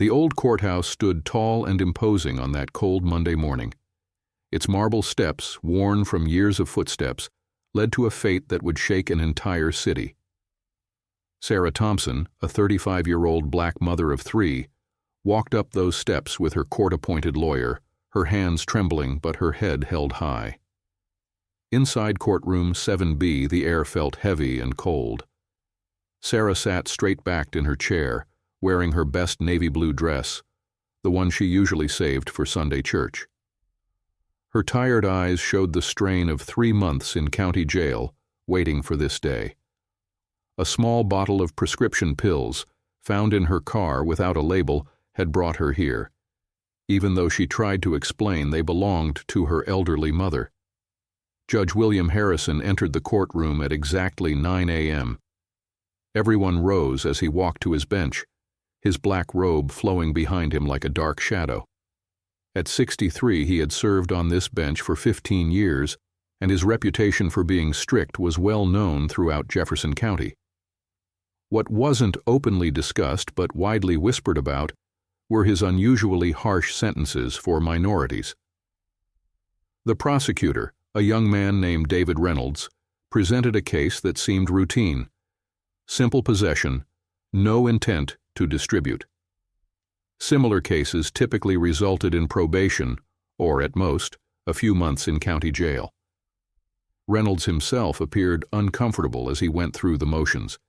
The old courthouse stood tall and imposing on that cold Monday morning. Its marble steps, worn from years of footsteps, led to a fate that would shake an entire city. Sarah Thompson, a 35-year-old black mother of 3, walked up those steps with her court-appointed lawyer, her hands trembling but her head held high. Inside courtroom 7B, the air felt heavy and cold. Sarah sat straight-backed in her chair, wearing her best navy blue dress, the one she usually saved for Sunday church. Her tired eyes showed the strain of 3 months in county jail, waiting for this day. A small bottle of prescription pills, found in her car without a label, had brought her here, even though she tried to explain they belonged to her elderly mother. Judge William Harrison entered the courtroom at exactly 9 a.m. Everyone rose as he walked to his bench, his black robe flowing behind him like a dark shadow. At 63, he had served on this bench for 15 years, and his reputation for being strict was well known throughout Jefferson County. What wasn't openly discussed but widely whispered about were his unusually harsh sentences for minorities. The prosecutor, a young man named David Reynolds, presented a case that seemed routine: simple possession, no intent to distribute. Similar cases typically resulted in probation, or at most, a few months in county jail. Reynolds himself appeared uncomfortable as he went through the motions,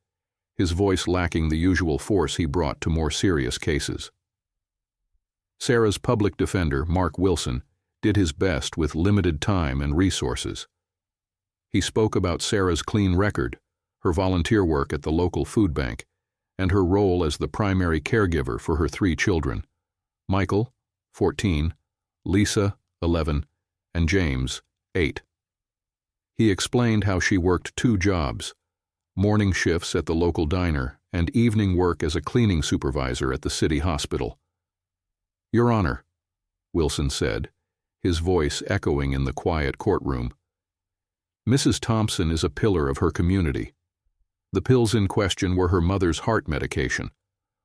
his voice lacking the usual force he brought to more serious cases. Sarah's public defender, Mark Wilson, did his best with limited time and resources. He spoke about Sarah's clean record, her volunteer work at the local food bank, and her role as the primary caregiver for her 3 children, Michael, 14, Lisa, 11, and James, 8. He explained how she worked 2 jobs, morning shifts at the local diner and evening work as a cleaning supervisor at the city hospital. "Your Honor," Wilson said, his voice echoing in the quiet courtroom, "Mrs. Thompson is a pillar of her community. The pills in question were her mother's heart medication.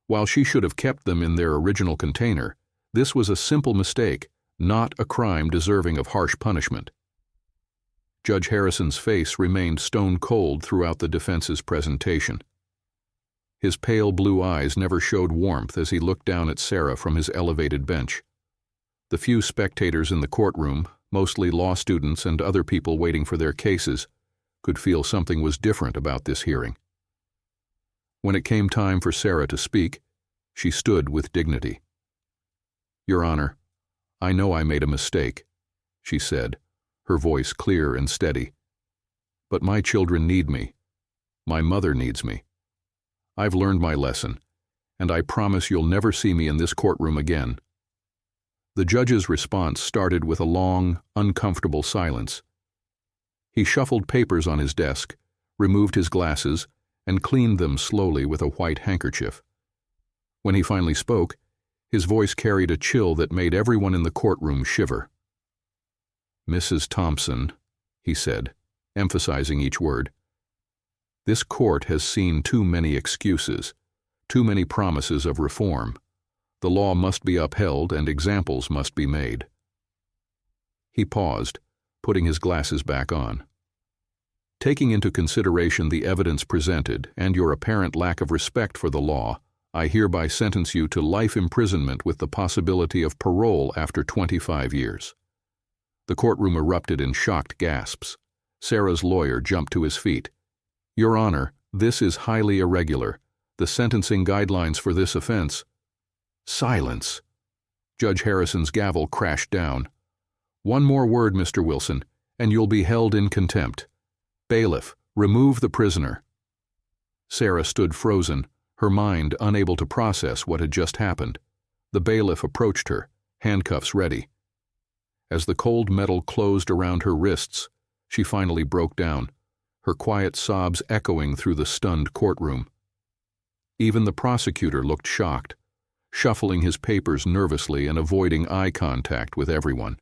While she should have kept them in their original container, this was a simple mistake, not a crime deserving of harsh punishment." Judge Harrison's face remained stone cold throughout the defense's presentation. His pale blue eyes never showed warmth as he looked down at Sarah from his elevated bench. The few spectators in the courtroom, mostly law students and other people waiting for their cases, could feel something was different about this hearing. When it came time for Sarah to speak, she stood with dignity. "Your Honor, I know I made a mistake," she said, her voice clear and steady. "But my children need me. My mother needs me. I've learned my lesson, and I promise you'll never see me in this courtroom again." The judge's response started with a long, uncomfortable silence. He shuffled papers on his desk, removed his glasses, and cleaned them slowly with a white handkerchief. When he finally spoke, his voice carried a chill that made everyone in the courtroom shiver. "Mrs. Thompson," he said, emphasizing each word, "this court has seen too many excuses, too many promises of reform. The law must be upheld and examples must be made." He paused, putting his glasses back on. "Taking into consideration the evidence presented and your apparent lack of respect for the law, I hereby sentence you to life imprisonment with the possibility of parole after 25 years. The courtroom erupted in shocked gasps. Sarah's lawyer jumped to his feet. "Your Honor, this is highly irregular. The sentencing guidelines for this offense—" "Silence!" Judge Harrison's gavel crashed down. "One more word, Mr. Wilson, and you'll be held in contempt. Bailiff, remove the prisoner." Sarah stood frozen, her mind unable to process what had just happened. The bailiff approached her, handcuffs ready. As the cold metal closed around her wrists, she finally broke down, her quiet sobs echoing through the stunned courtroom. Even the prosecutor looked shocked, shuffling his papers nervously and avoiding eye contact with everyone.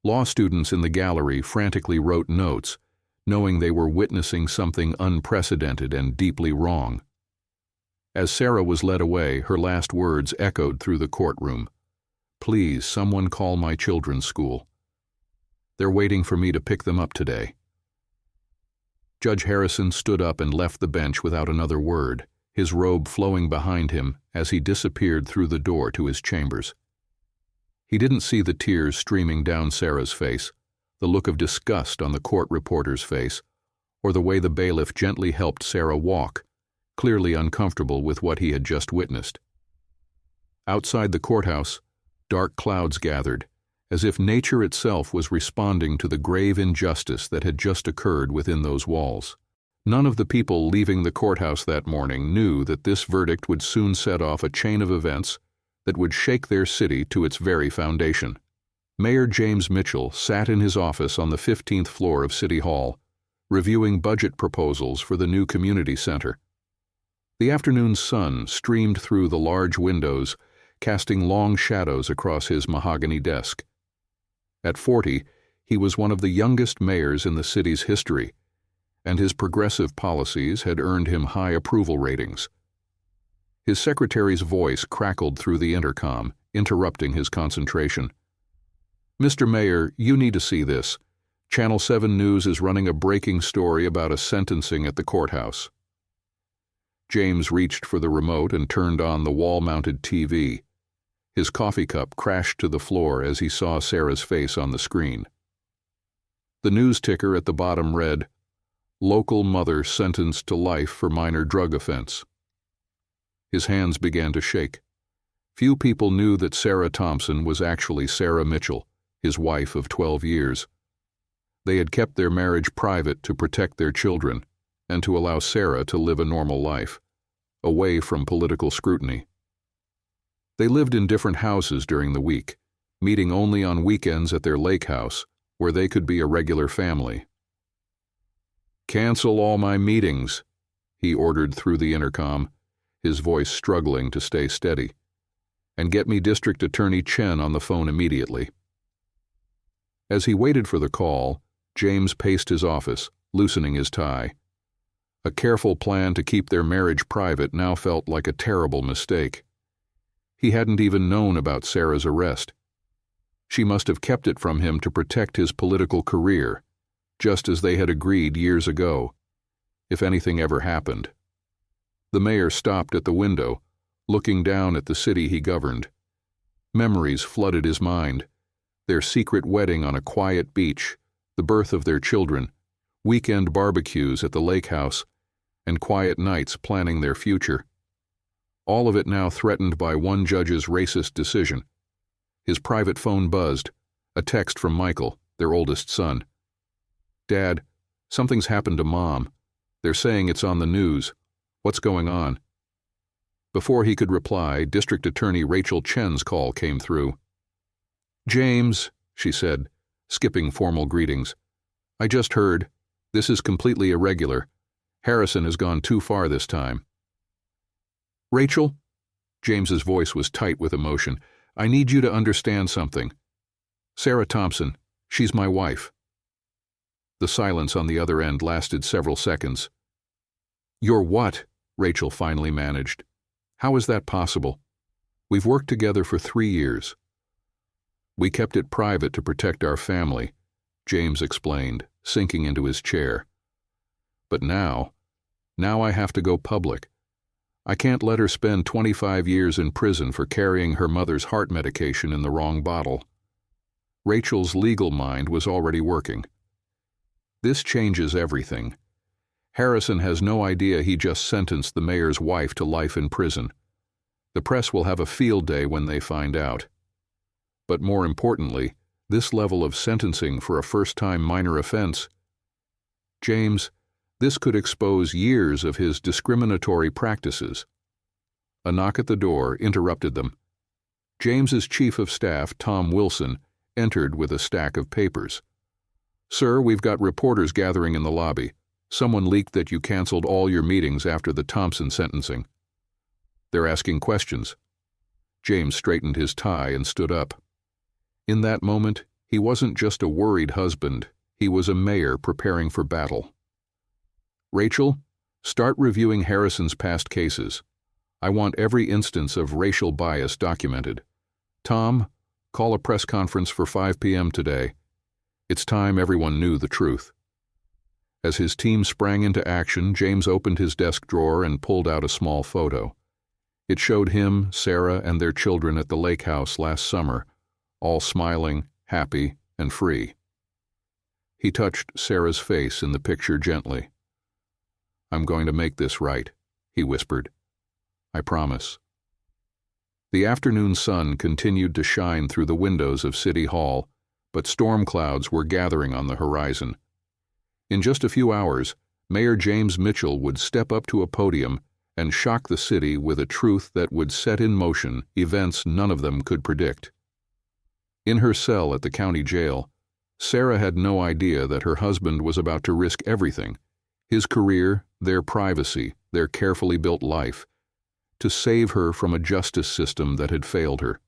Law students in the gallery frantically wrote notes, knowing they were witnessing something unprecedented and deeply wrong. As Sarah was led away, her last words echoed through the courtroom. "Please, someone call my children's school. They're waiting for me to pick them up today." Judge Harrison stood up and left the bench without another word, his robe flowing behind him as he disappeared through the door to his chambers. He didn't see the tears streaming down Sarah's face, the look of disgust on the court reporter's face, or the way the bailiff gently helped Sarah walk, clearly uncomfortable with what he had just witnessed. Outside the courthouse, dark clouds gathered, as if nature itself was responding to the grave injustice that had just occurred within those walls. None of the people leaving the courthouse that morning knew that this verdict would soon set off a chain of events that would shake their city to its very foundation. Mayor James Mitchell sat in his office on the 15th floor of City Hall, reviewing budget proposals for the new community center. The afternoon sun streamed through the large windows, casting long shadows across his mahogany desk. At 40, he was one of the youngest mayors in the city's history, and his progressive policies had earned him high approval ratings. His secretary's voice crackled through the intercom, interrupting his concentration. "Mr. Mayor, you need to see this. Channel 7 News is running a breaking story about a sentencing at the courthouse." James reached for the remote and turned on the wall-mounted TV. His coffee cup crashed to the floor as he saw Sarah's face on the screen. The news ticker at the bottom read, "Local mother sentenced to life for minor drug offense." His hands began to shake. Few people knew that Sarah Thompson was actually Sarah Mitchell, his wife of 12 years. They had kept their marriage private to protect their children and to allow Sarah to live a normal life, away from political scrutiny. They lived in different houses during the week, meeting only on weekends at their lake house, where they could be a regular family. "Cancel all my meetings," he ordered through the intercom, his voice struggling to stay steady. "And get me District Attorney Chen on the phone immediately." As he waited for the call, James paced his office, loosening his tie. A careful plan to keep their marriage private now felt like a terrible mistake. He hadn't even known about Sarah's arrest. She must have kept it from him to protect his political career, just as they had agreed years ago, if anything ever happened. The mayor stopped at the window, looking down at the city he governed. Memories flooded his mind. Their secret wedding on a quiet beach, the birth of their children, weekend barbecues at the lake house, and quiet nights planning their future. All of it now threatened by one judge's racist decision. His private phone buzzed, a text from Michael, their oldest son. "Dad, something's happened to Mom. They're saying it's on the news. What's going on?" Before he could reply, District Attorney Rachel Chen's call came through. "James," she said, skipping formal greetings, "I just heard. This is completely irregular. Harrison has gone too far this time." "Rachel?" James's voice was tight with emotion. "I need you to understand something. Sarah Thompson, she's my wife." The silence on the other end lasted several seconds. "You're what?" Rachel finally managed. "How is that possible? We've worked together for 3 years." "We kept it private to protect our family," James explained, sinking into his chair. "But now I have to go public. I can't let her spend 25 years in prison for carrying her mother's heart medication in the wrong bottle." Rachel's legal mind was already working. "This changes everything. Harrison has no idea he just sentenced the mayor's wife to life in prison. The press will have a field day when they find out. But more importantly, this level of sentencing for a first-time minor offense. James, this could expose years of his discriminatory practices." A knock at the door interrupted them. James's chief of staff, Tom Wilson, entered with a stack of papers. "Sir, we've got reporters gathering in the lobby. Someone leaked that you canceled all your meetings after the Thompson sentencing. They're asking questions." James straightened his tie and stood up. In that moment, he wasn't just a worried husband, he was a mayor preparing for battle. "Rachel, start reviewing Harrison's past cases. I want every instance of racial bias documented. Tom, call a press conference for 5 p.m. today. It's time everyone knew the truth. As his team sprang into action, James opened his desk drawer and pulled out a small photo. It showed him, Sarah, and their children at the lake house last summer, all smiling, happy, and free. He touched Sarah's face in the picture gently. "I'm going to make this right," he whispered. "I promise." The afternoon sun continued to shine through the windows of City Hall, but storm clouds were gathering on the horizon. In just a few hours, Mayor James Mitchell would step up to a podium and shock the city with a truth that would set in motion events none of them could predict. In her cell at the county jail, Sarah had no idea that her husband was about to risk everything, his career, their privacy, their carefully built life, to save her from a justice system that had failed her.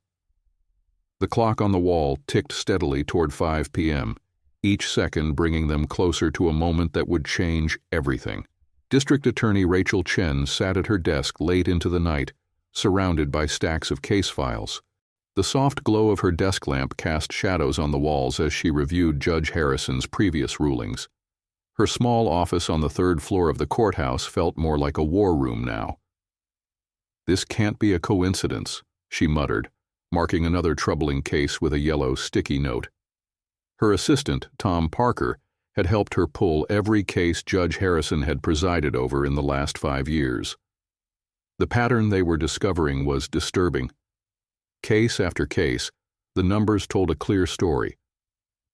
The clock on the wall ticked steadily toward 5 p.m., each second bringing them closer to a moment that would change everything. District Attorney Rachel Chen sat at her desk late into the night, surrounded by stacks of case files. The soft glow of her desk lamp cast shadows on the walls as she reviewed Judge Harrison's previous rulings. Her small office on the 3rd floor of the courthouse felt more like a war room now. "This can't be a coincidence," she muttered, marking another troubling case with a yellow sticky note. Her assistant, Tom Parker, had helped her pull every case Judge Harrison had presided over in the last 5 years. The pattern they were discovering was disturbing. Case after case, the numbers told a clear story.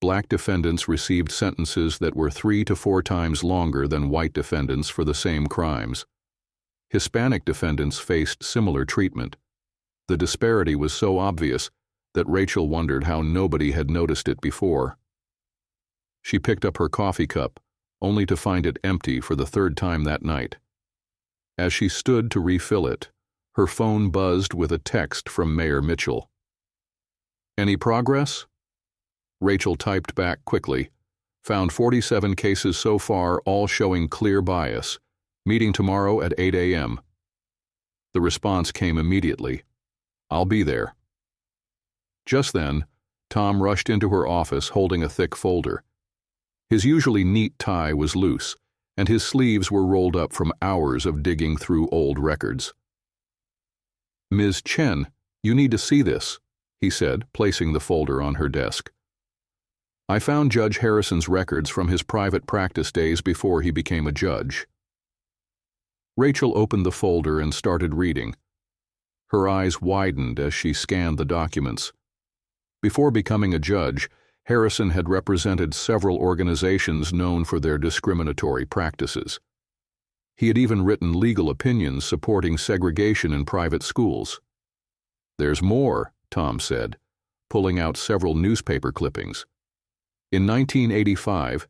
Black defendants received sentences that were 3 to 4 times longer than white defendants for the same crimes. Hispanic defendants faced similar treatment. The disparity was so obvious that Rachel wondered how nobody had noticed it before. She picked up her coffee cup, only to find it empty for the 3rd time that night. As she stood to refill it, her phone buzzed with a text from Mayor Mitchell. "Any progress?" Rachel typed back quickly, "Found 47 cases so far, all showing clear bias. Meeting tomorrow at 8 a.m. The response came immediately, "I'll be there." Just then, Tom rushed into her office holding a thick folder. His usually neat tie was loose, and his sleeves were rolled up from hours of digging through old records. "Ms. Chen, you need to see this," he said, placing the folder on her desk. "I found Judge Harrison's records from his private practice days before he became a judge." Rachel opened the folder and started reading. Her eyes widened as she scanned the documents. Before becoming a judge, Harrison had represented several organizations known for their discriminatory practices. He had even written legal opinions supporting segregation in private schools. "There's more," Tom said, pulling out several newspaper clippings. In 1985,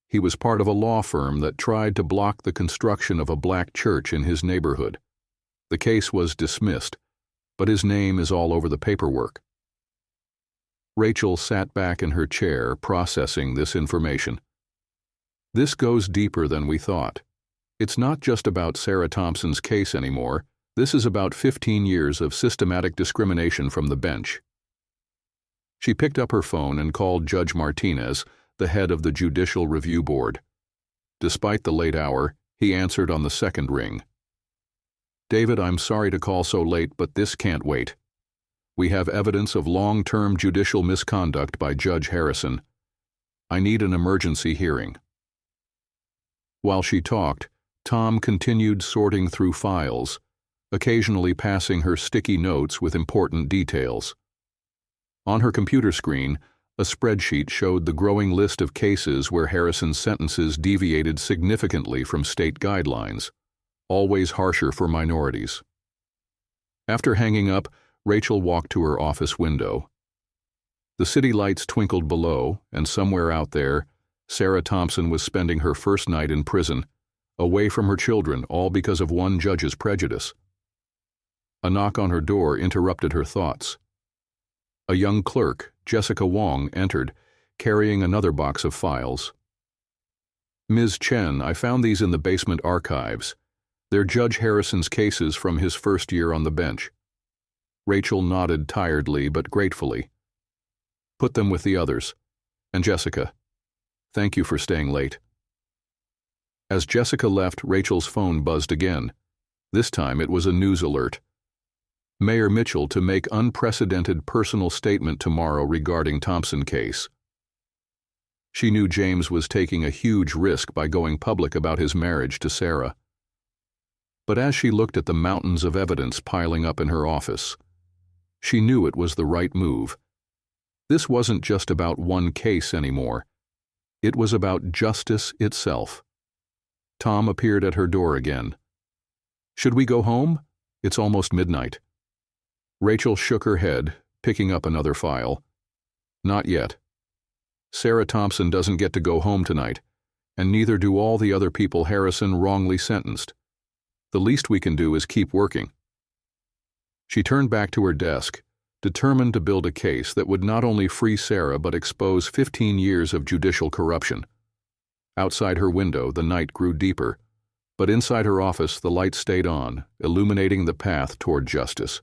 he was part of a law firm that tried to block the construction of a black church in his neighborhood. The case was dismissed, but his name is all over the paperwork. Rachel sat back in her chair, processing this information. "This goes deeper than we thought. It's not just about Sarah Thompson's case anymore. This is about 15 years of systematic discrimination from the bench." She picked up her phone and called Judge Martinez, the head of the Judicial Review Board. Despite the late hour, he answered on the second ring. "David, I'm sorry to call so late, but this can't wait. We have evidence of long-term judicial misconduct by Judge Harrison. I need an emergency hearing." While she talked, Tom continued sorting through files, occasionally passing her sticky notes with important details. On her computer screen, a spreadsheet showed the growing list of cases where Harrison's sentences deviated significantly from state guidelines, always harsher for minorities. After hanging up, Rachel walked to her office window. The city lights twinkled below, and somewhere out there, Sarah Thompson was spending her first night in prison, away from her children, all because of one judge's prejudice. A knock on her door interrupted her thoughts. A young clerk, Jessica Wong, entered, carrying another box of files. "Ms. Chen, I found these in the basement archives. They're Judge Harrison's cases from his first year on the bench. Rachel nodded tiredly but gratefully. Put them with the others. And Jessica, thank you for staying late. As Jessica left, Rachel's phone buzzed again. This time it was a news alert. Mayor Mitchell to make unprecedented personal statement tomorrow regarding Thompson case. She knew James was taking a huge risk by going public about his marriage to Sarah. But as she looked at the mountains of evidence piling up in her office, she knew it was the right move. This wasn't just about one case anymore. It was about justice itself. Tom appeared at her door again. Should we go home? It's almost midnight. Rachel shook her head, picking up another file. Not yet. Sarah Thompson doesn't get to go home tonight, and neither do all the other people Harrison wrongly sentenced. The least we can do is keep working. She turned back to her desk, determined to build a case that would not only free Sarah but expose 15 years of judicial corruption. Outside her window, the night grew deeper, but inside her office the light stayed on, illuminating the path toward justice.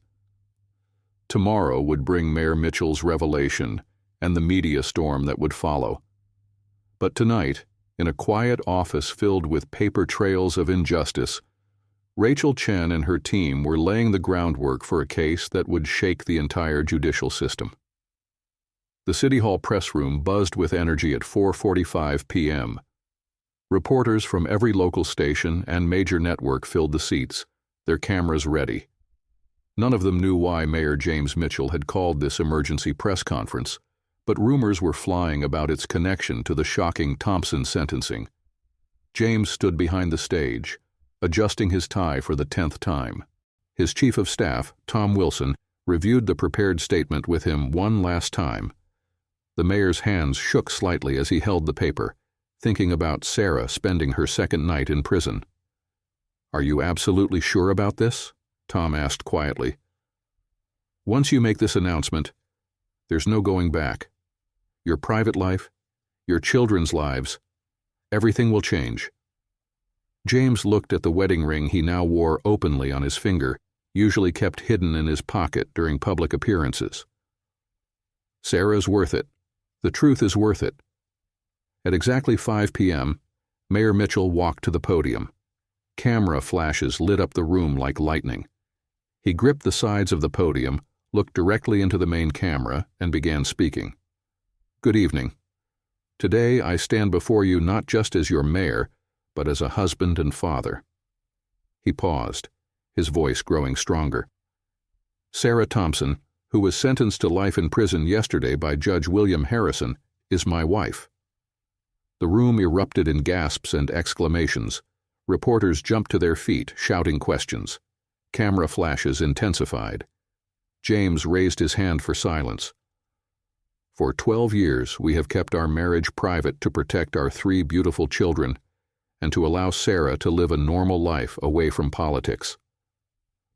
Tomorrow would bring Mayor Mitchell's revelation and the media storm that would follow. But tonight, in a quiet office filled with paper trails of injustice, Rachel Chen and her team were laying the groundwork for a case that would shake the entire judicial system. The City Hall press room buzzed with energy at 4:45 p.m. Reporters from every local station and major network filled the seats, their cameras ready. None of them knew why Mayor James Mitchell had called this emergency press conference, but rumors were flying about its connection to the shocking Thompson sentencing. James stood behind the stage, adjusting his tie for the 10th time. His chief of staff, Tom Wilson, reviewed the prepared statement with him one last time. The mayor's hands shook slightly as he held the paper, thinking about Sarah spending her second night in prison. "Are you absolutely sure about this?" Tom asked quietly. "Once you make this announcement, there's no going back. Your private life, your children's lives, everything will change." James looked at the wedding ring he now wore openly on his finger, usually kept hidden in his pocket during public appearances. "Sarah's worth it. The truth is worth it." At exactly 5 p.m., Mayor Mitchell walked to the podium. Camera flashes lit up the room like lightning. He gripped the sides of the podium, looked directly into the main camera, and began speaking. "Good evening. Today I stand before you not just as your mayor, but as a husband and father." He paused, his voice growing stronger. "Sarah Thompson, who was sentenced to life in prison yesterday by Judge William Harrison, is my wife." The room erupted in gasps and exclamations. Reporters jumped to their feet, shouting questions. Camera flashes intensified. James raised his hand for silence. "For 12 years we have kept our marriage private to protect our 3 beautiful children and to allow Sarah to live a normal life away from politics.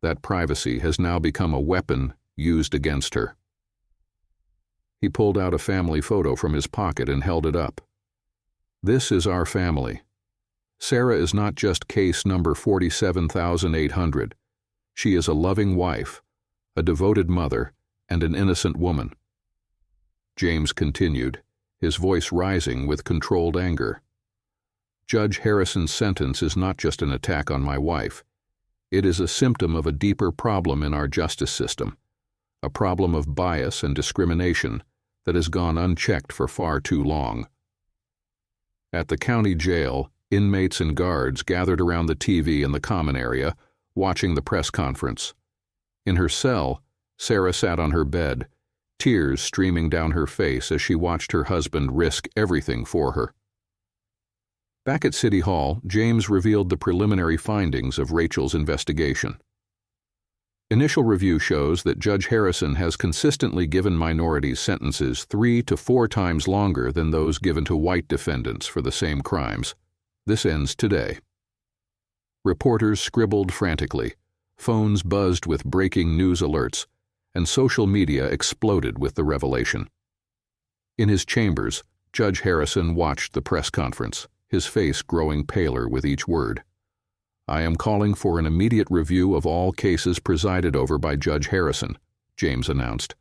That privacy has now become a weapon used against her." He pulled out a family photo from his pocket and held it up. "This is our family. Sarah is not just case number 47,800. She is a loving wife, a devoted mother, and an innocent woman." James continued, his voice rising with controlled anger. "Judge Harrison's sentence is not just an attack on my wife. It is a symptom of a deeper problem in our justice system, a problem of bias and discrimination that has gone unchecked for far too long." At the county jail, inmates and guards gathered around the TV in the common area, watching the press conference. In her cell, Sarah sat on her bed, tears streaming down her face as she watched her husband risk everything for her. Back at City Hall, James revealed the preliminary findings of Rachel's investigation. Initial review shows that Judge Harrison has consistently given minorities sentences 3 to 4 times longer than those given to white defendants for the same crimes. This ends today. Reporters scribbled frantically, phones buzzed with breaking news alerts, and social media exploded with the revelation. In his chambers, Judge Harrison watched the press conference, his face growing paler with each word. I am calling for an immediate review of all cases presided over by Judge Harrison, James announced,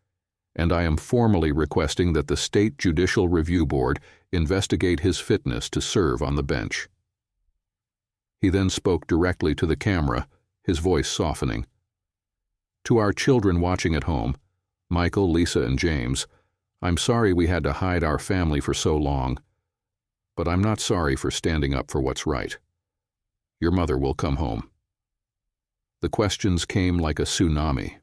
and I am formally requesting that the State Judicial Review Board investigate his fitness to serve on the bench. He then spoke directly to the camera, his voice softening. To our children watching at home, Michael, Lisa, and James, I'm sorry we had to hide our family for so long, but I'm not sorry for standing up for what's right. Your mother will come home. The questions came like a tsunami.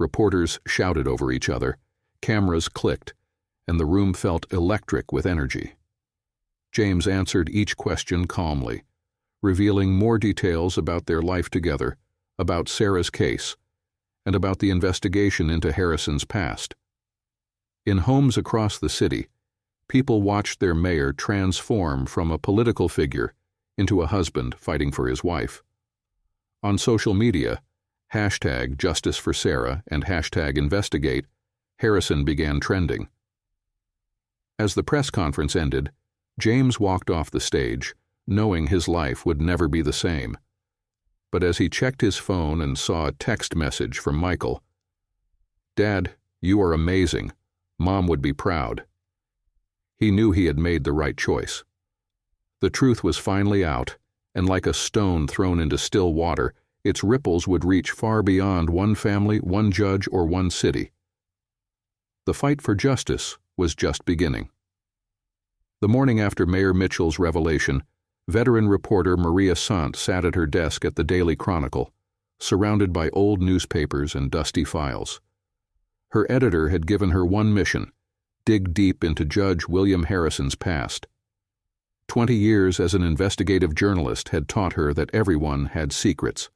Reporters shouted over each other, cameras clicked, and the room felt electric with energy. James answered each question calmly, revealing more details about their life together, about Sarah's case, and about the investigation into Harrison's past. In homes across the city, people watched their mayor transform from a political figure into a husband fighting for his wife. On social media, #JusticeForSarah and #Investigate, Harrison began trending. As the press conference ended, James walked off the stage, knowing his life would never be the same. But as he checked his phone and saw a text message from Michael, "Dad, you are amazing. Mom would be proud," he knew he had made the right choice. The truth was finally out, and like a stone thrown into still water, its ripples would reach far beyond one family, one judge, or one city. The fight for justice was just beginning. The morning after Mayor Mitchell's revelation, veteran reporter Maria Sant sat at her desk at the Daily Chronicle, surrounded by old newspapers and dusty files. Her editor had given her one mission: dig deep into Judge William Harrison's past. 20 years as an investigative journalist had taught her that everyone had secrets.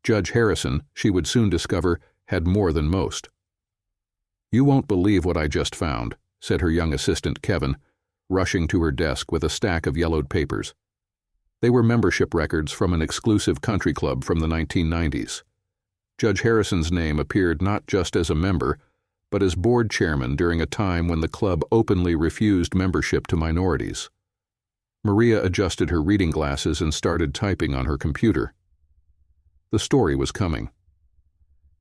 Judge Harrison, she would soon discover, had more than most. "You won't believe what I just found," said her young assistant Kevin, rushing to her desk with a stack of yellowed papers. They were membership records from an exclusive country club from the 1990s. Judge Harrison's name appeared not just as a member, but as board chairman during a time when the club openly refused membership to minorities. Maria adjusted her reading glasses and started typing on her computer. The story was coming.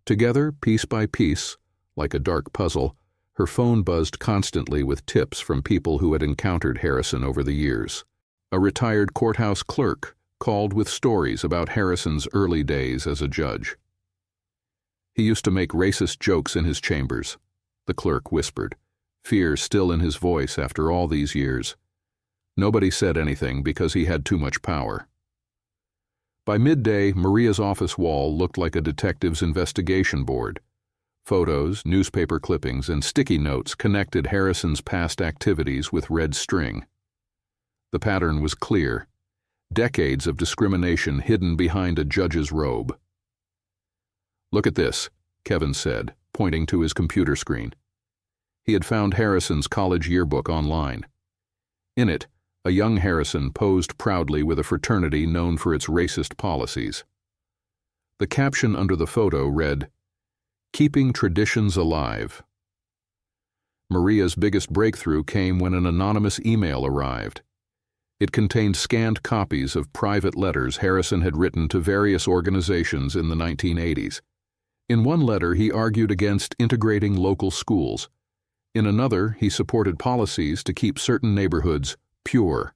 Together, piece by piece, like a dark puzzle, her phone buzzed constantly with tips from people who had encountered Harrison over the years. A retired courthouse clerk called with stories about Harrison's early days as a judge. "He used to make racist jokes in his chambers," the clerk whispered, fear still in his voice after all these years. Nobody said anything because he had too much power. By midday, Maria's office wall looked like a detective's investigation board. Photos, newspaper clippings, and sticky notes connected Harrison's past activities with red string. The pattern was clear: decades of discrimination hidden behind a judge's robe. "Look at this," Kevin said, pointing to his computer screen. He had found Harrison's college yearbook online. In it, a young Harrison posed proudly with a fraternity known for its racist policies. The caption under the photo read, "Keeping Traditions Alive." Maria's biggest breakthrough came when an anonymous email arrived. It contained scanned copies of private letters Harrison had written to various organizations in the 1980s. In one letter, he argued against integrating local schools. In another, he supported policies to keep certain neighborhoods pure.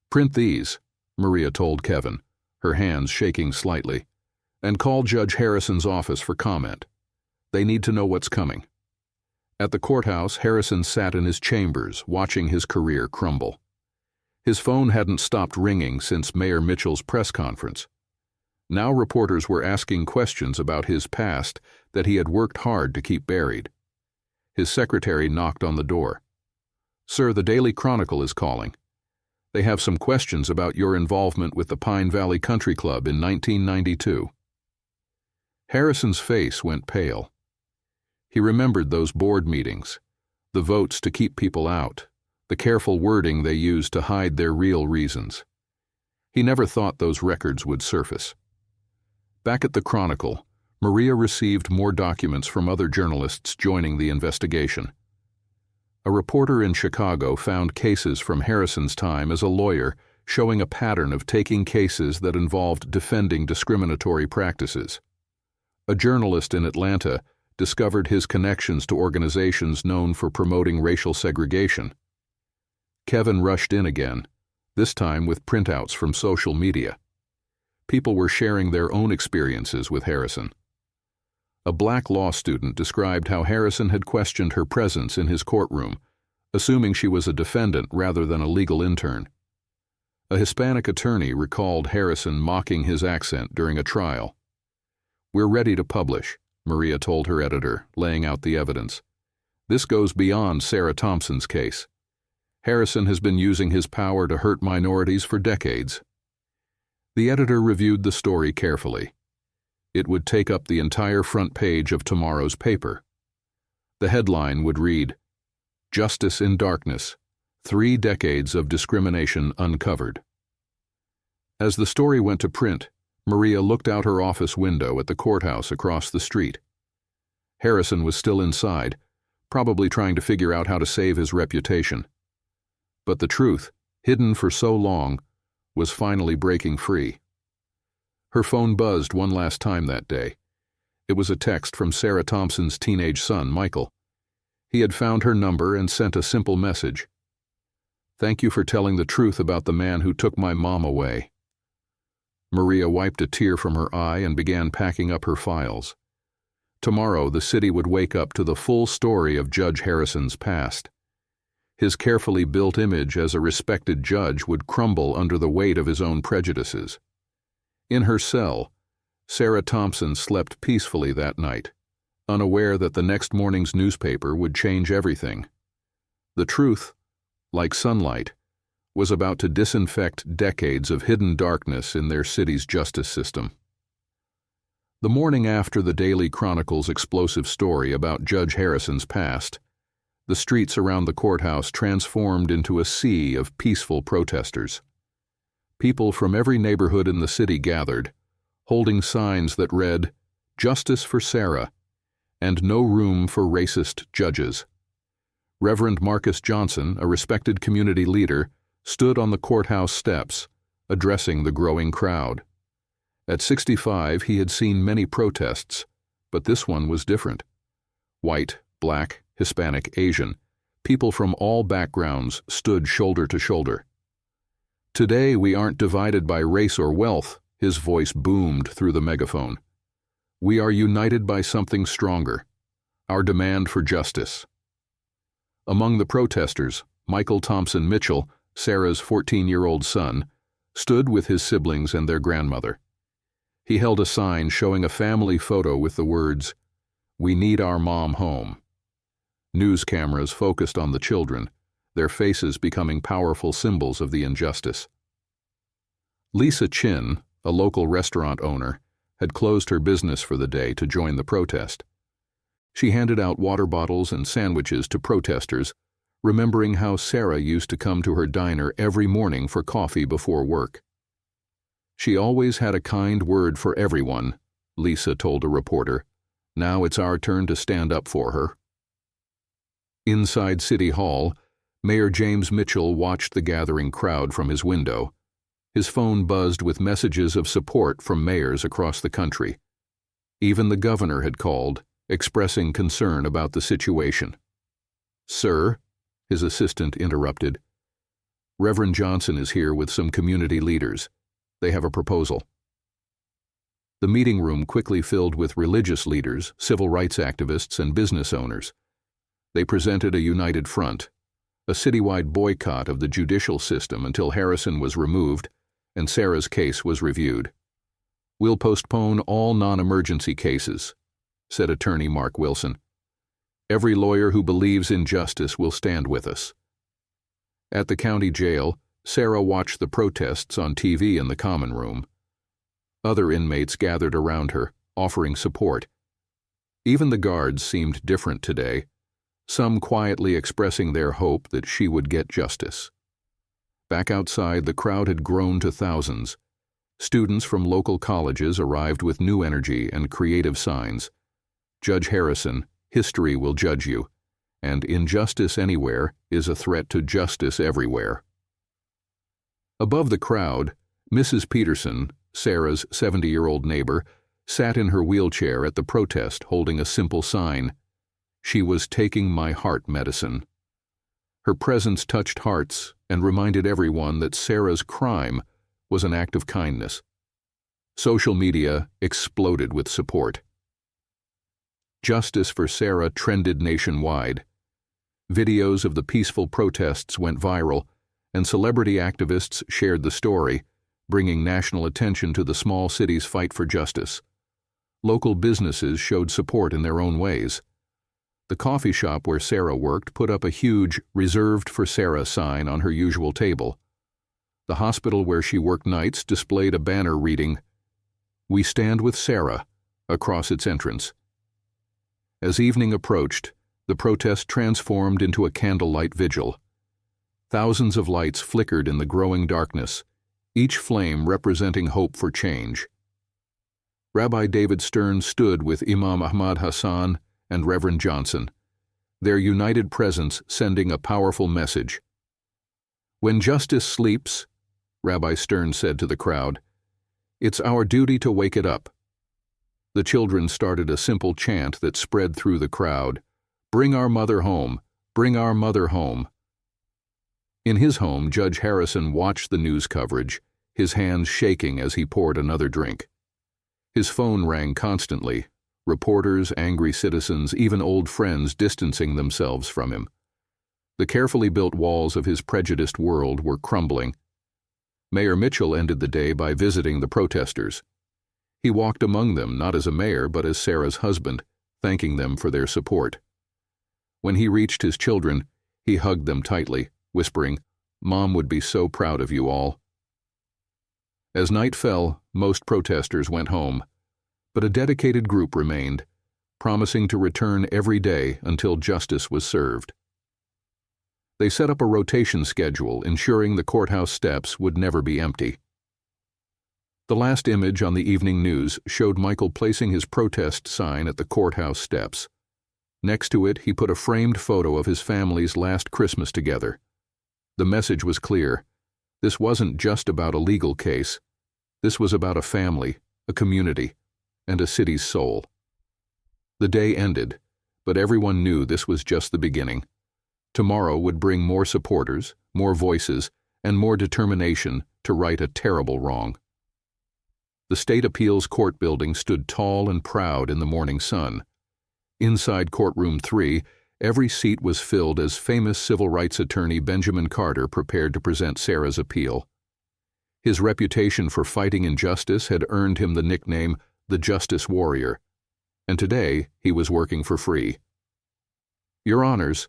"Print these," Maria told Kevin, her hands shaking slightly, "and call Judge Harrison's office for comment. They need to know what's coming." At the courthouse, Harrison sat in his chambers, watching his career crumble. His phone hadn't stopped ringing since Mayor Mitchell's press conference. Now reporters were asking questions about his past that he had worked hard to keep buried. His secretary knocked on the door. "Sir, the Daily Chronicle is calling. They have some questions about your involvement with the Pine Valley Country Club in 1992. Harrison's face went pale. He remembered those board meetings, the votes to keep people out, the careful wording they used to hide their real reasons. He never thought those records would surface. Back at the Chronicle, Maria received more documents from other journalists joining the investigation. A reporter in Chicago found cases from Harrison's time as a lawyer showing a pattern of taking cases that involved defending discriminatory practices. A journalist in Atlanta discovered his connections to organizations known for promoting racial segregation. Kevin rushed in again, this time with printouts from social media. People were sharing their own experiences with Harrison. A black law student described how Harrison had questioned her presence in his courtroom, assuming she was a defendant rather than a legal intern. A Hispanic attorney recalled Harrison mocking his accent during a trial. "We're ready to publish," Maria told her editor, laying out the evidence. "This goes beyond Sarah Thompson's case. Harrison has been using his power to hurt minorities for decades." The editor reviewed the story carefully. It would take up the entire front page of tomorrow's paper. The headline would read, "Justice in Darkness: 3 decades of discrimination uncovered." As the story went to print, Maria looked out her office window at the courthouse across the street. Harrison was still inside, probably trying to figure out how to save his reputation. But the truth, hidden for so long, was finally breaking free. Her phone buzzed one last time that day. It was a text from Sarah Thompson's teenage son, Michael. He had found her number and sent a simple message. "Thank you for telling the truth about the man who took my mom away." Maria wiped a tear from her eye and began packing up her files. Tomorrow the city would wake up to the full story of Judge Harrison's past. His carefully built image as a respected judge would crumble under the weight of his own prejudices. In her cell, Sarah Thompson slept peacefully that night, unaware that the next morning's newspaper would change everything. The truth, like sunlight, was about to disinfect decades of hidden darkness in their city's justice system. The morning after the Daily Chronicle's explosive story about Judge Harrison's past, the streets around the courthouse transformed into a sea of peaceful protesters. People from every neighborhood in the city gathered, holding signs that read, "Justice for Sarah," and "No room for racist judges." Reverend Marcus Johnson, a respected community leader, stood on the courthouse steps, addressing the growing crowd. At 65, he had seen many protests, but this one was different. White, black, Hispanic, Asian, people from all backgrounds stood shoulder to shoulder. "Today we aren't divided by race or wealth," his voice boomed through the megaphone. "We are united by something stronger: our demand for justice." Among the protesters, Michael Thompson Mitchell, Sarah's 14-year-old son, stood with his siblings and their grandmother. He held a sign showing a family photo with the words, "We need our mom home." News cameras focused on the children, their faces becoming powerful symbols of the injustice. Lisa Chin, a local restaurant owner, had closed her business for the day to join the protest. She handed out water bottles and sandwiches to protesters, remembering how Sarah used to come to her diner every morning for coffee before work. "She always had a kind word for everyone," Lisa told a reporter. "Now it's our turn to stand up for her." Inside City Hall, Mayor James Mitchell watched the gathering crowd from his window. His phone buzzed with messages of support from mayors across the country. Even the governor had called, expressing concern about the situation. "Sir," his assistant interrupted, "Reverend Johnson is here with some community leaders. They have a proposal." The meeting room quickly filled with religious leaders, civil rights activists, and business owners. They presented a united front, a citywide boycott of the judicial system until Harrison was removed and Sarah's case was reviewed. "We'll postpone all non-emergency cases," said attorney Mark Wilson. "Every lawyer who believes in justice will stand with us." At the county jail, Sarah watched the protests on TV in the common room. Other inmates gathered around her, offering support. Even the guards seemed different today, some quietly expressing their hope that she would get justice. Back outside, the crowd had grown to thousands. Students from local colleges arrived with new energy and creative signs. "Judge Harrison, history will judge you," and "Injustice anywhere is a threat to justice everywhere." Above the crowd, Mrs. Peterson, Sarah's 70-year-old neighbor, sat in her wheelchair at the protest holding a simple sign. She was taking my heart medicine. Her presence touched hearts and reminded everyone that Sarah's crime was an act of kindness. Social media exploded with support. Justice for Sarah trended nationwide. Videos of the peaceful protests went viral, and celebrity activists shared the story, bringing national attention to the small city's fight for justice. Local businesses showed support in their own ways. The coffee shop where Sarah worked put up a huge "Reserved for Sarah" sign on her usual table. The hospital where she worked nights displayed a banner reading, "We stand with Sarah," across its entrance. As evening approached, the protest transformed into a candlelight vigil. Thousands of lights flickered in the growing darkness, each flame representing hope for change. Rabbi David Stern stood with Imam Ahmad Hassan and Reverend Johnson, their united presence sending a powerful message. "When justice sleeps," Rabbi Stern said to the crowd, "it's our duty to wake it up." The children started a simple chant that spread through the crowd, "Bring our mother home, bring our mother home." In his home, Judge Harrison watched the news coverage, his hands shaking as he poured another drink. His phone rang constantly, reporters, angry citizens, even old friends distancing themselves from him. The carefully built walls of his prejudiced world were crumbling. Mayor Mitchell ended the day by visiting the protesters. He walked among them not as a mayor but as Sarah's husband, thanking them for their support. When he reached his children, he hugged them tightly, whispering, "Mom would be so proud of you all." As night fell, most protesters went home, but a dedicated group remained, promising to return every day until justice was served. They set up a rotation schedule, ensuring the courthouse steps would never be empty. The last image on the evening news showed Michael placing his protest sign at the courthouse steps. Next to it, he put a framed photo of his family's last Christmas together. The message was clear. This wasn't just about a legal case. This was about a family, a community, and a city's soul. The day ended, but everyone knew this was just the beginning. Tomorrow would bring more supporters, more voices, and more determination to right a terrible wrong. The State Appeals Court building stood tall and proud in the morning sun. Inside Courtroom 3, every seat was filled as famous civil rights attorney Benjamin Carter prepared to present Sarah's appeal. His reputation for fighting injustice had earned him the nickname the Justice Warrior, and today he was working for free. "Your Honors,"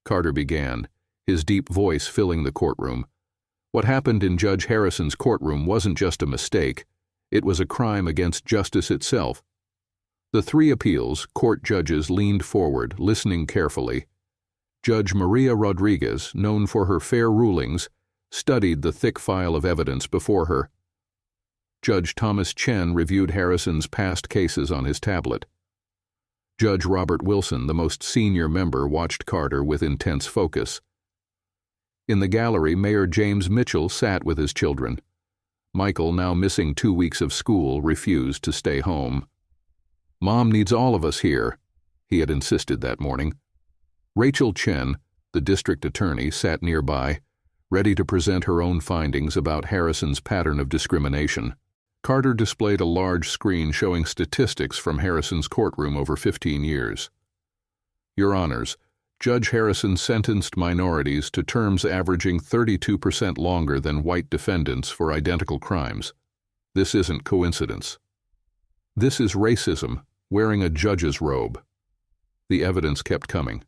Carter began, his deep voice filling the courtroom. What happened in Judge Harrison's courtroom wasn't just a mistake, it was a crime against justice itself. The three appeals court judges leaned forward, listening carefully. Judge Maria Rodriguez, known for her fair rulings, studied the thick file of evidence before her. Judge Thomas Chen reviewed Harrison's past cases on his tablet. Judge Robert Wilson, the most senior member, watched Carter with intense focus. In the gallery, Mayor James Mitchell sat with his children. Michael, now missing 2 weeks of school, refused to stay home. "Mom needs all of us here," he had insisted that morning. Rachel Chen, the district attorney, sat nearby, ready to present her own findings about Harrison's pattern of discrimination. Carter displayed a large screen showing statistics from Harrison's courtroom over 15 years. "Your Honors, Judge Harrison sentenced minorities to terms averaging 32% longer than white defendants for identical crimes. This isn't coincidence. This is racism, wearing a judge's robe." The evidence kept coming.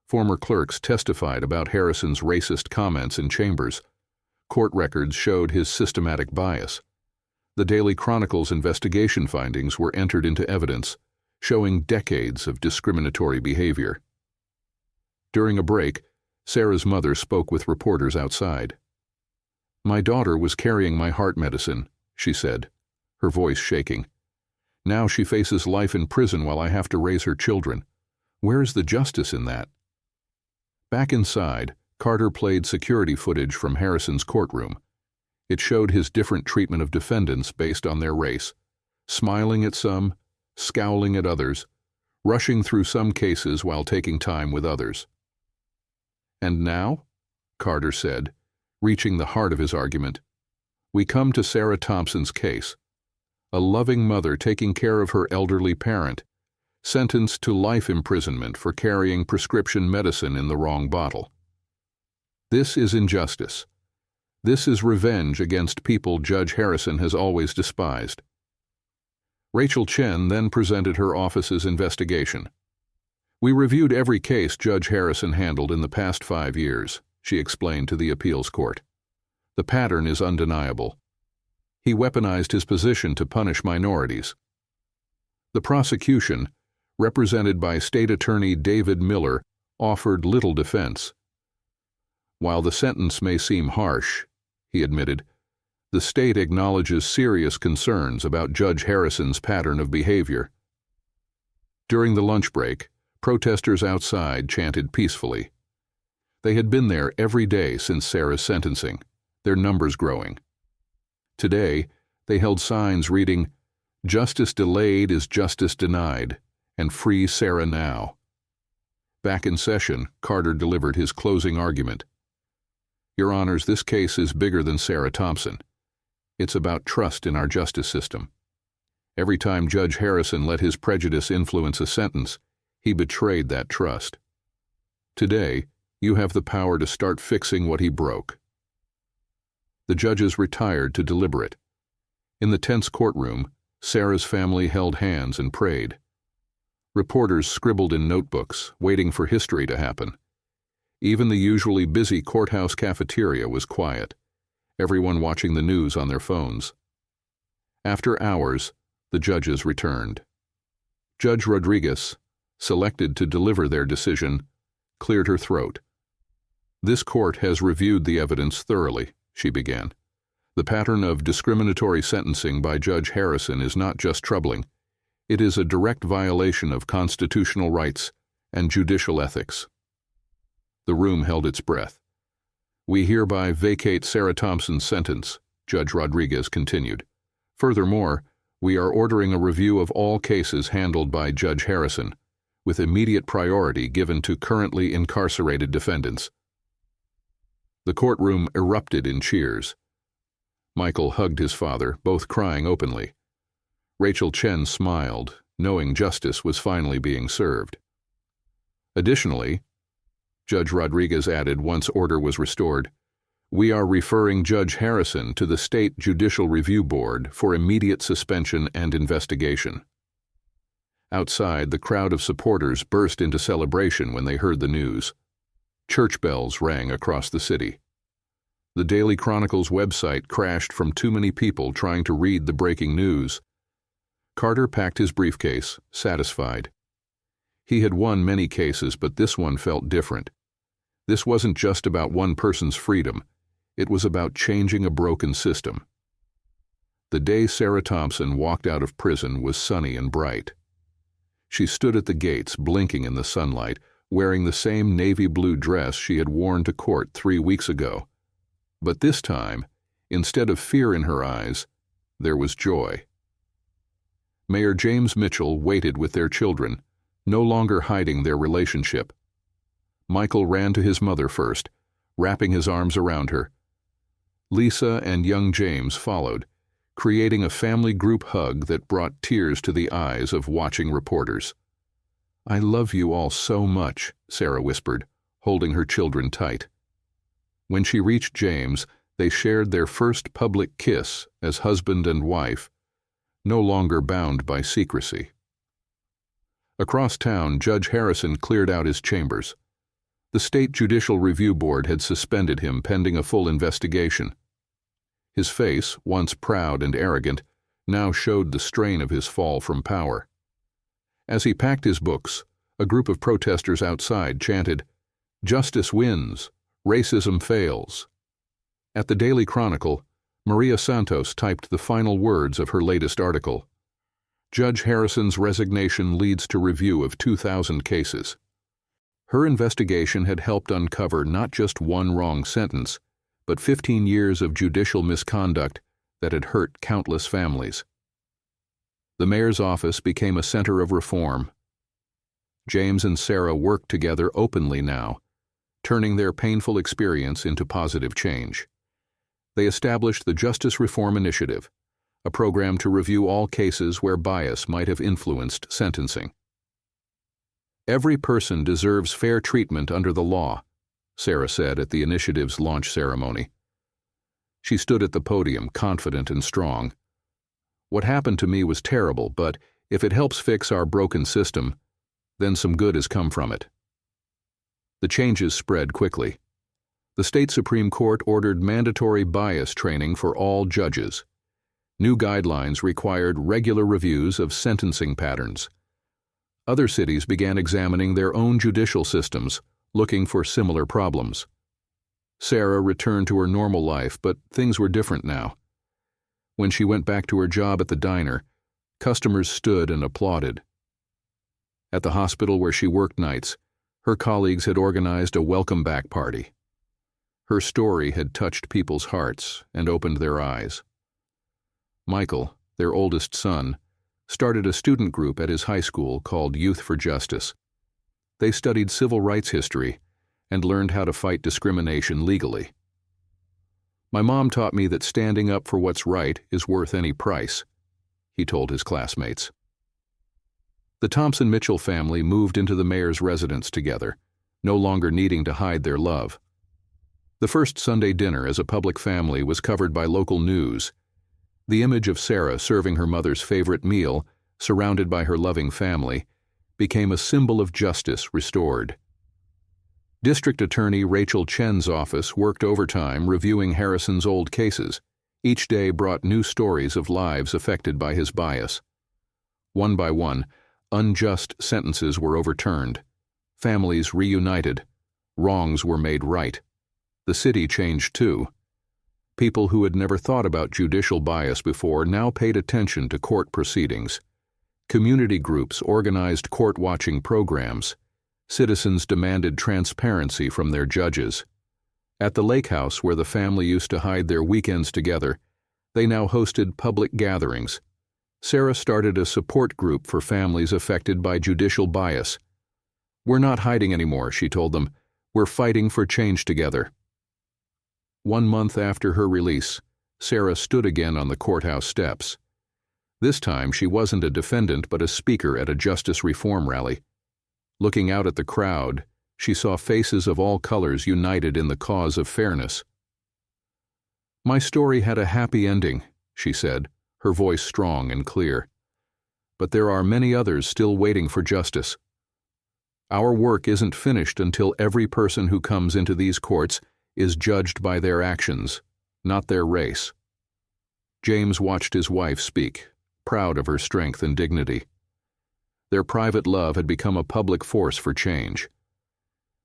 Former clerks testified about Harrison's racist comments in chambers. Court records showed his systematic bias. The Daily Chronicle's investigation findings were entered into evidence, showing decades of discriminatory behavior. During a break, Sarah's mother spoke with reporters outside. "My daughter was carrying my heart medicine," she said, her voice shaking. "Now she faces life in prison while I have to raise her children. Where is the justice in that?" Back inside, Carter played security footage from Harrison's courtroom. It showed his different treatment of defendants based on their race, smiling at some, scowling at others, rushing through some cases while taking time with others. "And now," Carter said, reaching the heart of his argument, "we come to Sarah Thompson's case. A loving mother taking care of her elderly parent, sentenced to life imprisonment for carrying prescription medicine in the wrong bottle. This is injustice. This is revenge against people Judge Harrison has always despised." Rachel Chen then presented her office's investigation. "We reviewed every case Judge Harrison handled in the past 5 years," she explained to the appeals court. "The pattern is undeniable. He weaponized his position to punish minorities." The prosecution, represented by State Attorney David Miller, offered little defense. "While the sentence may seem harsh," he admitted, "the state acknowledges serious concerns about Judge Harrison's pattern of behavior." During the lunch break, protesters outside chanted peacefully. They had been there every day since Sarah's sentencing, their numbers growing. Today, they held signs reading, "Justice delayed is justice denied," and "Free Sarah now." Back in session, Carter delivered his closing argument. "Your Honors, this case is bigger than Sarah Thompson. It's about trust in our justice system. Every time Judge Harrison let his prejudice influence a sentence, he betrayed that trust. Today, you have the power to start fixing what he broke." The judges retired to deliberate. In the tense courtroom, Sarah's family held hands and prayed. Reporters scribbled in notebooks, waiting for history to happen. Even the usually busy courthouse cafeteria was quiet, everyone watching the news on their phones. After hours, the judges returned. Judge Rodriguez, selected to deliver their decision, cleared her throat. "This court has reviewed the evidence thoroughly," she began. "The pattern of discriminatory sentencing by Judge Harrison is not just troubling. It is a direct violation of constitutional rights and judicial ethics." The room held its breath. "We hereby vacate Sarah Thompson's sentence," Judge Rodriguez continued. "Furthermore, we are ordering a review of all cases handled by Judge Harrison, with immediate priority given to currently incarcerated defendants." The courtroom erupted in cheers. Michael hugged his father, both crying openly. Rachel Chen smiled, knowing justice was finally being served. "Additionally," Judge Rodriguez added once order was restored, "we are referring Judge Harrison to the State Judicial Review Board for immediate suspension and investigation." Outside, the crowd of supporters burst into celebration when they heard the news. Church bells rang across the city. The Daily Chronicle's website crashed from too many people trying to read the breaking news. Carter packed his briefcase, satisfied. He had won many cases, but this one felt different. This wasn't just about one person's freedom. It was about changing a broken system. The day Sarah Thompson walked out of prison was sunny and bright. She stood at the gates, blinking in the sunlight, wearing the same navy blue dress she had worn to court 3 weeks ago. But this time, instead of fear in her eyes, there was joy. Mayor James Mitchell waited with their children, no longer hiding their relationship. Michael ran to his mother first, wrapping his arms around her. Lisa and young James followed, creating a family group hug that brought tears to the eyes of watching reporters. "I love you all so much," Sarah whispered, holding her children tight. When she reached James, they shared their first public kiss as husband and wife, no longer bound by secrecy. Across town, Judge Harrison cleared out his chambers. The State Judicial Review Board had suspended him pending a full investigation. His face, once proud and arrogant, now showed the strain of his fall from power. As he packed his books, a group of protesters outside chanted, "Justice wins, racism fails." At the Daily Chronicle, Maria Santos typed the final words of her latest article. "Judge Harrison's resignation leads to review of 2,000 cases." Her investigation had helped uncover not just one wrong sentence, but 15 years of judicial misconduct that had hurt countless families. The mayor's office became a center of reform. James and Sarah worked together openly now, turning their painful experience into positive change. They established the Justice Reform Initiative, a program to review all cases where bias might have influenced sentencing. "Every person deserves fair treatment under the law," Sarah said at the initiative's launch ceremony. She stood at the podium, confident and strong. "What happened to me was terrible, but if it helps fix our broken system, then some good has come from it." The changes spread quickly. The state Supreme Court ordered mandatory bias training for all judges. New guidelines required regular reviews of sentencing patterns. Other cities began examining their own judicial systems, looking for similar problems. Sarah returned to her normal life, but things were different now. When she went back to her job at the diner, customers stood and applauded. At the hospital where she worked nights, her colleagues had organized a welcome back party. Her story had touched people's hearts and opened their eyes. Michael, their oldest son, started a student group at his high school called Youth for Justice. They studied civil rights history and learned how to fight discrimination legally. "My mom taught me that standing up for what's right is worth any price," he told his classmates. The Thompson-Mitchell family moved into the mayor's residence together, no longer needing to hide their love. The first Sunday dinner as a public family was covered by local news. The image of Sarah serving her mother's favorite meal, surrounded by her loving family, became a symbol of justice restored. District Attorney Rachel Chen's office worked overtime reviewing Harrison's old cases. Each day brought new stories of lives affected by his bias. One by one, unjust sentences were overturned. Families reunited. Wrongs were made right. The city changed too. People who had never thought about judicial bias before now paid attention to court proceedings. Community groups organized court-watching programs. Citizens demanded transparency from their judges. At the lake house where the family used to hide their weekends together, they now hosted public gatherings. Sarah started a support group for families affected by judicial bias. "We're not hiding anymore," she told them. "We're fighting for change together." 1 month after her release, Sarah stood again on the courthouse steps. This time she wasn't a defendant but a speaker at a justice reform rally. Looking out at the crowd, she saw faces of all colors united in the cause of fairness. "My story had a happy ending," she said, her voice strong and clear. "But there are many others still waiting for justice. Our work isn't finished until every person who comes into these courts is judged by their actions, not their race." James watched his wife speak, proud of her strength and dignity. Their private love had become a public force for change.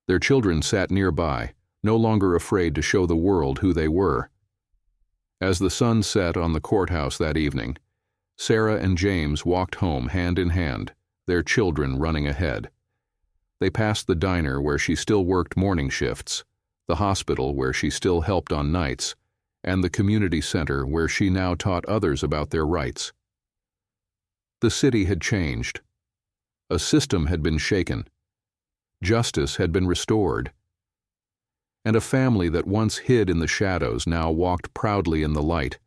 Their children sat nearby, no longer afraid to show the world who they were. As the sun set on the courthouse that evening, Sarah and James walked home hand in hand, their children running ahead. They passed the diner where she still worked morning shifts, the hospital where she still helped on nights, and the community center where she now taught others about their rights. The city had changed. A system had been shaken. Justice had been restored. And a family that once hid in the shadows now walked proudly in the light,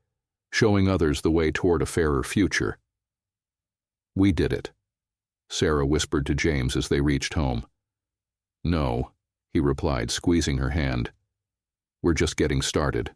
showing others the way toward a fairer future. "We did it," Sarah whispered to James as they reached home. "No," he replied, squeezing her hand. "We're just getting started."